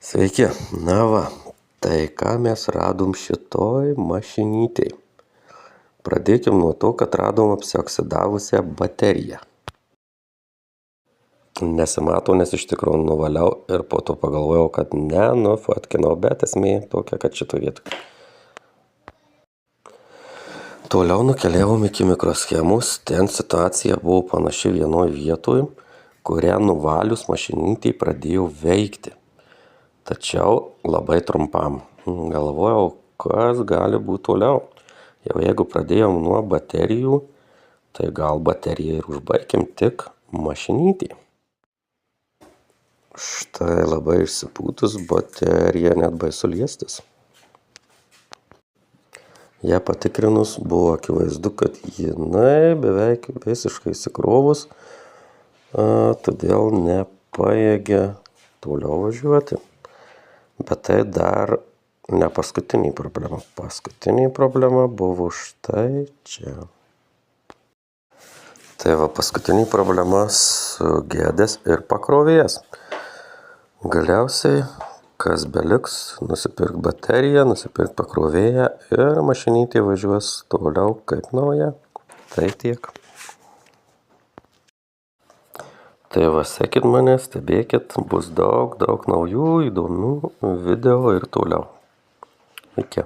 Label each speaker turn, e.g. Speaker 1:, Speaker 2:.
Speaker 1: Sveiki, na va, tai ką mes radom šitoj mašinytėj. Pradėkim nuo to, kad radom apsioksidavusią bateriją. Nesimato, nes iš tikrųjų nuvaliau ir po to pagalvojau, kad nufotkinau, bet esmė tokia, kad šitoj vietoj. Toliau nukeliavom iki mikroschemos, ten situacija buvo panaši vienoj vietoj, kurią nuvalius mašinytėj pradėjo veikti. Tačiau labai trumpam. Galvojau, kas gali būti toliau. Jau jeigu pradėjom nuo baterijų, tai gal bateriją ir užbaigim tik mašinytį. Štai labai išsipūtus baterija, net baisu liestis. Ją patikrinus buvo akivaizdu, kad jinai beveik visiškai įsikrovus, todėl nepajėgia toliau važiuoti. Bet tai dar ne paskutinė problema. Paskutinė problema buvo štai čia. Tai va, paskutinė problema sugedęs ir pakrovėjas. Galiausiai, kas beliks, nusipirk bateriją, nusipirk pakrovėją ir mašinytė važiuos toliau kaip nauja. Tai tiek. Tai va, sekit mane, stebėkit, bus daug naujų įdomių video ir toliau. Iki.